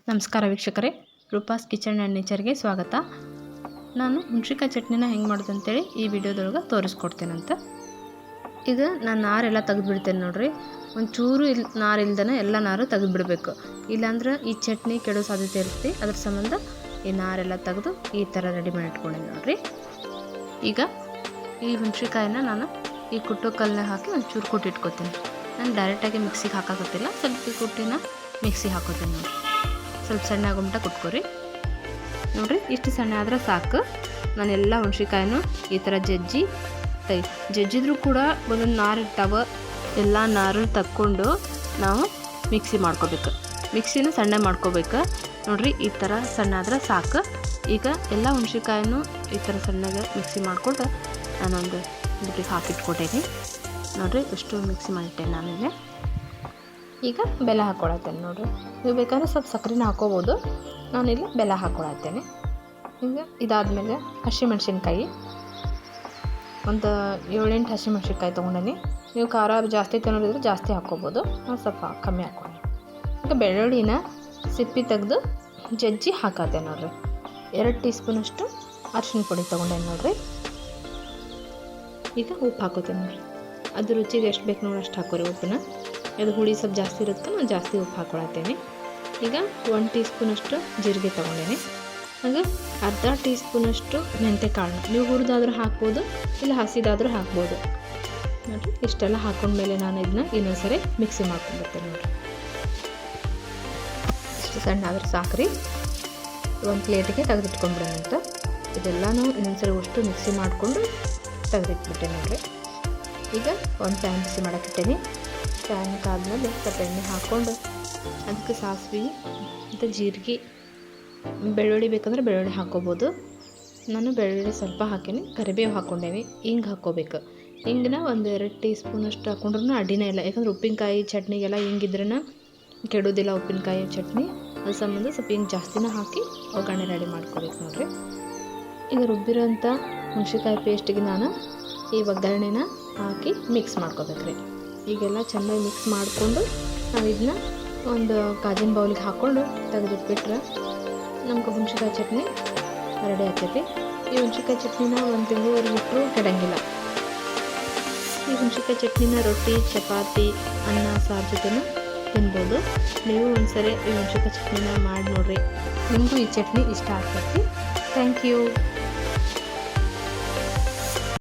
ನಮಸ್ಕಾರ ವೀಕ್ಷಕರೇ, Roopa's kitchen and ನೇಚರ್ಗೆ ಸ್ವಾಗತ. ನಾನು ಹುಣಸಿಕಾಯಿ ಚಟ್ನಿನ ಹೆಂಗೆ ಮಾಡೋದು ಅಂತೇಳಿ ಈ ವಿಡಿಯೋದೊಳಗೆ ತೋರಿಸ್ಕೊಡ್ತೇನಂತ. ಈಗ ನಾನು ನಾರೆಲ್ಲ ತೆಗೆದುಬಿಡ್ತೇನೆ ನೋಡಿರಿ. ಒಂಚೂರು ನಾರು ಇಲ್ದೇ ಎಲ್ಲ ನಾರು ತೆಗೆದುಬಿಡ್ಬೇಕು, ಇಲ್ಲಾಂದ್ರೆ ಈ ಚಟ್ನಿ ಕೆಡೋ ಸಾಧ್ಯತೆ ಇರುತ್ತೆ. ಅದ್ರ ಸಂಬಂಧ ಈ ನಾರೆಲ್ಲ ತೆಗೆದು ಈ ಥರ ರೆಡಿ ಮಾಡಿ ಇಟ್ಕೊಂಡಿನಿ ನೋಡಿರಿ. ಈಗ ಈ ಹುಣಸಿಕಾಯಿನ ನಾನು ಈ ಕುಟ್ಟೋ ಕಲ್ಲನ್ನ ಹಾಕಿ ಒಂಚೂರು ಕುಟ್ಟಿಟ್ಕೊತೀನಿ. ನಾನು ಡೈರೆಕ್ಟಾಗಿ ಮಿಕ್ಸಿಗೆ ಹಾಕೋಕತ್ತಿಲ್ಲ, ಸ್ವಲ್ಪ ಕುಟ್ಟಿನ ಮಿಕ್ಸಿಗೆ ಹಾಕೋತೀನಿ ನೋಡಿರಿ. ಸ್ವಲ್ಪ ಸಣ್ಣ ಆಗೋಮಟ ಕುಟ್ಕೊರಿ ನೋಡಿರಿ. ಇಷ್ಟು ಸಣ್ಣ ಆದ್ರೆ ಸಾಕು. ನಾನೆಲ್ಲ ಹುಣಸಿಕಾಯಿನೂ ಈ ಥರ ಜಜ್ಜಿದ್ರೂ ಕೂಡ ಒಂದೊಂದು ನಾರು ಇರ್ತಾವೆ. ಎಲ್ಲ ನಾರು ತಕ್ಕೊಂಡು ನಾವು ಮಿಕ್ಸಿ ಮಾಡ್ಕೋಬೇಕು. ಮಿಕ್ಸಿನ ಸಣ್ಣ ಮಾಡ್ಕೋಬೇಕು ನೋಡಿರಿ. ಈ ಥರ ಸಣ್ಣ ಆದ್ರೆ ಸಾಕು. ಈಗ ಎಲ್ಲ ಹುಣಸಿಕಾಯಿನೂ ಈ ಥರ ಸಣ್ಣಗೆ ಮಿಕ್ಸಿ ಮಾಡಿಕೊಂಡು ನಾನೊಂದು ಬುಟ್ಟಿಗೆ ಹಾಕಿಟ್ಕೊಟ್ಟೇನಿ ನೋಡಿರಿ. ಇಷ್ಟು ಮಿಕ್ಸಿ ಮಾಡಿಟ್ಟೇನೆ ನಾನಿಲ್ಲಿ. ಈಗ ಬೆಲ್ಲ ಹಾಕ್ಕೊಳತ್ತೇನೆ ನೋಡಿರಿ. ನೀವು ಬೇಕಾದ್ರೆ ಸ್ವಲ್ಪ ಸಕ್ಕರೆನ ಹಾಕ್ಕೋಬೋದು. ನಾನಿಲ್ಲಿ ಬೆಲ್ಲ ಹಾಕ್ಕೊಳತ್ತೇನೆ. ಈಗ ಇದಾದಮೇಲೆ ಹಸಿಮೆಣ್ಸಿನ್ಕಾಯಿ ಒಂದು 7-8 ಹಸಿಮೆಣ್ಸಿನ್ಕಾಯಿ ತೊಗೊಂಡೇನಿ. ನೀವು ಖಾರ ಜಾಸ್ತಿ ತಿನ್ನೋದಿದ್ರೆ ಜಾಸ್ತಿ ಹಾಕ್ಕೋಬೋದು, ನಾನು ಸ್ವಲ್ಪ ಕಮ್ಮಿ ಹಾಕ್ಕೊಂಡು. ಈಗ ಬೆಳ್ಳುಳ್ಳಿನ ಸಿಪ್ಪಿ ತೆಗೆದು ಜಜ್ಜಿ ಹಾಕತ್ತೆ ನೋಡಿರಿ. 2 ಟೀ ಸ್ಪೂನಷ್ಟು ಅರಿಶಿನ ಪುಡಿ ತೊಗೊಂಡೇನಿ ನೋಡಿರಿ. ಈಗ ಉಪ್ಪು ಹಾಕೋತೇನೆ ನೋಡಿರಿ. ಅದು ರುಚಿಗೆ ಎಷ್ಟು ಬೇಕು ನೋಡಿ ಅಷ್ಟು ಹಾಕೋರಿ ಉಪ್ಪನ್ನ. ಅದು ಹುಳಿ ಸ್ವಲ್ಪ ಜಾಸ್ತಿ ಇರುತ್ತೆ, ನಾನು ಜಾಸ್ತಿ ಉಪ್ಪು ಹಾಕ್ಕೊಳತ್ತೇನೆ. ಈಗ 1 ಟೀ ಸ್ಪೂನಷ್ಟು ಜೀರಿಗೆ ತೊಗೊಂಡೇನೆ. ಹಾಗೆ ಅರ್ಧ ಟೀ ಸ್ಪೂನಷ್ಟು ಮೆಂತ್ಯಕಾಳು, ನೀವು ಹುರಿದಾದ್ರೂ ಹಾಕ್ಬೋದು, ಇಲ್ಲ ಹಸಿದಾದರೂ ಹಾಕ್ಬೋದು ನೋಡಿರಿ. ಇಷ್ಟೆಲ್ಲ ಹಾಕೊಂಡ್ಮೇಲೆ ನಾನು ಇದನ್ನ ಇನ್ನೊಂದ್ಸರಿ ಮಿಕ್ಸಿ ಮಾಡ್ಕೊಂಡ್ಬರ್ತೇನೆ ನೋಡಿರಿ. ಇಷ್ಟು ಸಣ್ಣ ಆದ್ರೆ ಸಾಕ್ರಿ. ಒಂದು ಪ್ಲೇಟಿಗೆ ತೆಗೆದಿಟ್ಕೊಂಡ್ಬಿಡೋಣಂತ. ಇದೆಲ್ಲನೂ ಇನ್ನೊಂದ್ಸರಿ ಅಷ್ಟು ಮಿಕ್ಸಿ ಮಾಡಿಕೊಂಡು ತೆಗೆದಿಟ್ಬಿಟ್ಟೆ ನೋಡಿರಿ. ಈಗ ಒಂದು ಪ್ಯಾನ್ ಬಿಸಿ ಮಾಡೋಕ್ಕಿಟ್ಟೇನಿ. ಪ್ಯಾನ್ಗೆ ಆದಮೇಲೆ ಸ್ವಲ್ಪ ಎಣ್ಣೆ ಹಾಕ್ಕೊಂಡು ಅದಕ್ಕೆ ಸಾಸಿವೆ ಮತ್ತು ಜೀರಿಗೆ, ಬೆಳ್ಳುಳ್ಳಿ ಬೇಕಂದ್ರೆ ಬೆಳ್ಳುಳ್ಳಿ ಹಾಕ್ಕೋಬೋದು. ನಾನು ಬೆಳ್ಳುಳ್ಳಿ ಸ್ವಲ್ಪ ಹಾಕೀನಿ, ಕರಿಬೇವು ಹಾಕ್ಕೊಂಡೇನಿ. ಹಿಂಗೆ ಹಾಕ್ಕೋಬೇಕು. ಹಿಂಗನ್ನ ಒಂದು 2 ಟೀ ಸ್ಪೂನಷ್ಟು ಹಾಕ್ಕೊಂಡ್ರೂ ಅಡ್ಡಿನೇ ಇಲ್ಲ. ಯಾಕಂದ್ರೆ ಉಪ್ಪಿನಕಾಯಿ ಚಟ್ನಿಗೆಲ್ಲ ಹಿಂಗಿದ್ರೂ ಕೆಡೋದಿಲ್ಲ ಉಪ್ಪಿನಕಾಯಿ ಚಟ್ನಿ. ಅದ್ರ ಸಂಬಂಧ ಸ್ವಲ್ಪ ಹಿಂಗೆ ಜಾಸ್ತಿನ ಹಾಕಿ ಒಗ್ಗರಣೆ ರೆಡಿ ಮಾಡ್ಕೋಬೇಕು ನೋಡಿರಿ. ಈಗ ರುಬ್ಬಿರೋಂಥ ಹುಣಸಿಕಾಯಿ ಪೇಸ್ಟಿಗೆ ನಾನು ಈ ಒಗ್ಗರಣೆನ ಹಾಕಿ ಮಿಕ್ಸ್ ಮಾಡ್ಕೋಬೇಕ್ರಿ. ಈಗೆಲ್ಲ ಚೆನ್ನಾಗಿ ಮಿಕ್ಸ್ ಮಾಡಿಕೊಂಡು ನಾವು ಇದನ್ನ ಒಂದು ಕಾಜಿನ ಬೌಲಿಗೆ ಹಾಕ್ಕೊಂಡು ತೆಗೆದಿಟ್ಬಿಟ್ರೆ ನಮ್ಗೆ ಹುಣಸಿಕಾಯಿ ಚಟ್ನಿ ರೆಡಿ ಆಗ್ತೈತಿ. ಈ ಹುಣಸಿಕಾಯಿ ಚಟ್ನಿನ 1 ತಿಂಗಳವರೆಗೆ ಇಟ್ಟರು ಕೆಡಂಗಿಲ್ಲ. ಈ ಹುಣಸಿಕಾಯಿ ಚಟ್ನಿನ ರೊಟ್ಟಿ, ಚಪಾತಿ, ಅನ್ನ, ಸಾರು ಜೊತೆನೂ ತಿನ್ಬೋದು. ನೀವು ಒಂದ್ಸರಿ ಈ ಹುಣಸಿಕಾಯಿ ಚಟ್ನಿನ ಮಾಡಿ ನೋಡಿರಿ, ನಿಮಗೂ ಈ ಚಟ್ನಿ ಇಷ್ಟ ಆಗ್ತೈತಿ. Thank you.